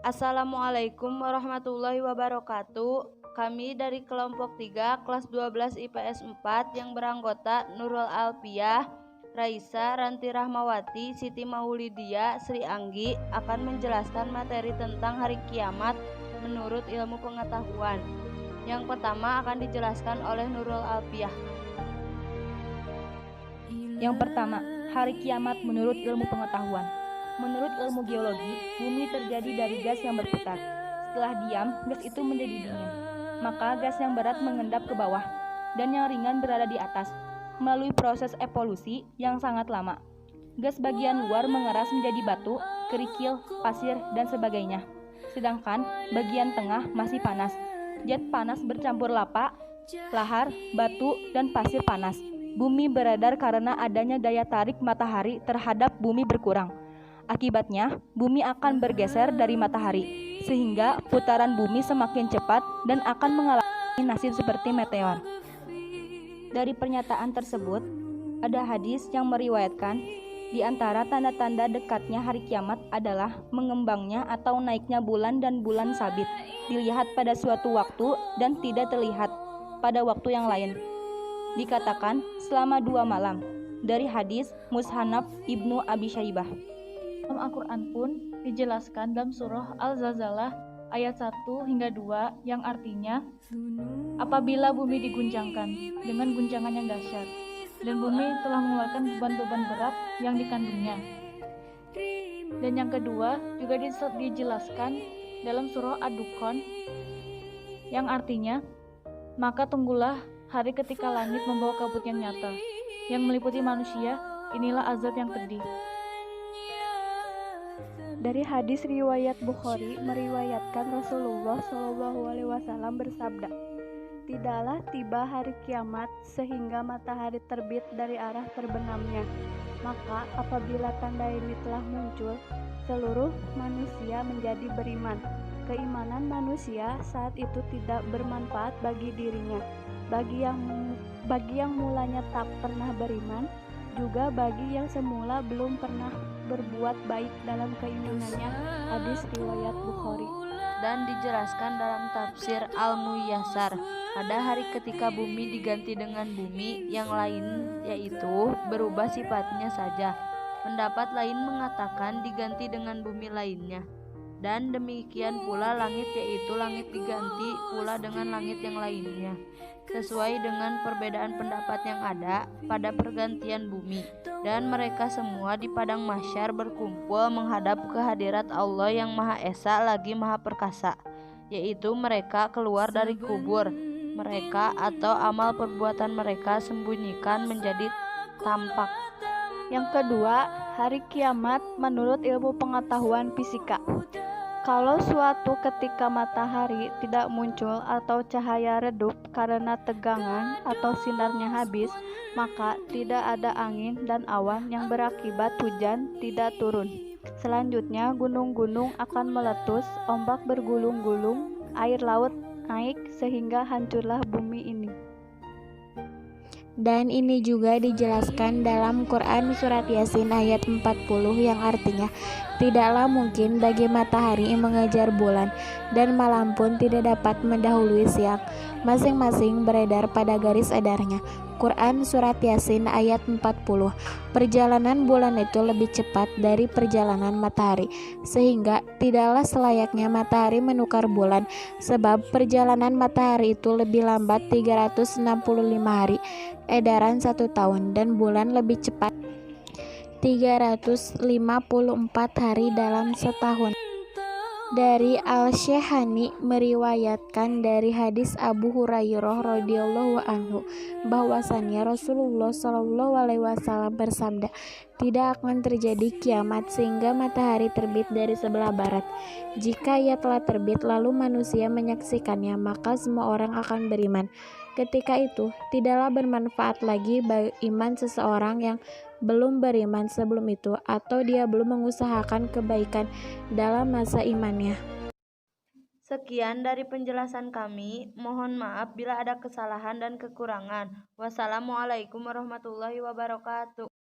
Assalamualaikum warahmatullahi wabarakatuh. Kami dari kelompok 3 kelas 12 IPS 4 yang beranggota Nurul Alfiah, Raisa, Ranti Rahmawati, Siti Maulidia, Sri Anggi akan menjelaskan materi tentang hari kiamat menurut ilmu pengetahuan. Yang pertama akan dijelaskan oleh Nurul Alfiah. Yang pertama, hari kiamat menurut ilmu pengetahuan. Menurut ilmu geologi, bumi terjadi dari gas yang berputar. Setelah diam, gas itu menjadi dingin. Maka gas yang berat mengendap ke bawah dan yang ringan berada di atas melalui proses evolusi yang sangat lama. Gas bagian luar mengeras menjadi batu, kerikil, pasir, dan sebagainya. Sedangkan bagian tengah masih panas. Zat panas bercampur lava, lahar, batu, dan pasir panas. Bumi beredar karena adanya daya tarik matahari terhadap bumi berkurang. Akibatnya, bumi akan bergeser dari matahari, sehingga putaran bumi semakin cepat dan akan mengalami nasib seperti meteor. Dari pernyataan tersebut, ada hadis yang meriwayatkan, di antara tanda-tanda dekatnya hari kiamat adalah mengembangnya atau naiknya bulan dan bulan sabit, dilihat pada suatu waktu dan tidak terlihat pada waktu yang lain. Dikatakan selama 2 malam. Dari hadis Mushannaf Ibnu Abi Syaibah. Dalam Al-Quran pun dijelaskan dalam surah Al-Zalzalah ayat 1 hingga 2 yang artinya apabila bumi diguncangkan dengan guncangan yang dahsyat dan bumi telah mengeluarkan beban-beban berat yang dikandungnya. Dan yang kedua juga dijelaskan dalam surah Ad-Dukhan yang artinya maka tunggulah hari ketika langit membawa kabut yang nyata yang meliputi manusia, inilah azab yang pedih. Dari hadis riwayat Bukhari meriwayatkan Rasulullah SAW bersabda, tidaklah tiba hari kiamat sehingga matahari terbit dari arah terbenamnya. Maka apabila tanda ini telah muncul, seluruh manusia menjadi beriman. Keimanan manusia saat itu tidak bermanfaat bagi dirinya, bagi yang mulanya tak pernah beriman, juga bagi yang semula belum pernah berbuat baik dalam keimanannya. Hadis riwayat Bukhari. Dan dijelaskan dalam tafsir Al-Muyassar, ada hari ketika bumi diganti dengan bumi yang lain, yaitu berubah sifatnya saja. Pendapat lain mengatakan diganti dengan bumi lainnya. Dan demikian pula langit, yaitu langit diganti pula dengan langit yang lainnya, sesuai dengan perbedaan pendapat yang ada pada pergantian bumi. Dan mereka semua di padang mahsyar berkumpul menghadap ke hadirat Allah yang Maha Esa lagi Maha Perkasa, yaitu mereka keluar dari kubur mereka atau amal perbuatan mereka sembunyikan menjadi tampak. Yang kedua, hari kiamat menurut ilmu pengetahuan fisika. Kalau suatu ketika matahari tidak muncul atau cahaya redup karena tegangan atau sinarnya habis, maka tidak ada angin dan awan yang berakibat hujan tidak turun. Selanjutnya, gunung-gunung akan meletus, ombak bergulung-gulung, air laut naik sehingga hancurlah bumi ini. Dan ini juga dijelaskan dalam Quran surat Yasin ayat 40 yang artinya, tidaklah mungkin bagi matahari mengejar bulan dan malam pun tidak dapat mendahului siang, masing-masing beredar pada garis edarnya. Quran surat Yasin ayat 40. Perjalanan bulan itu lebih cepat dari perjalanan matahari, sehingga tidaklah selayaknya matahari menukar bulan, sebab perjalanan matahari itu lebih lambat 365 hari, edaran 1 tahun, dan bulan lebih cepat 354 hari dalam setahun. Dari Al-Syekhani meriwayatkan dari hadis Abu Hurairah radhiyallahu anhu bahwasannya Rasulullah SAW bersabda, tidak akan terjadi kiamat sehingga matahari terbit dari sebelah barat. Jika ia telah terbit lalu manusia menyaksikannya, maka semua orang akan beriman. Ketika itu tidaklah bermanfaat lagi iman seseorang yang belum beriman sebelum itu, atau dia belum mengusahakan kebaikan dalam masa imannya. Sekian dari penjelasan kami. Mohon maaf bila ada kesalahan dan kekurangan. Wassalamualaikum warahmatullahi wabarakatuh.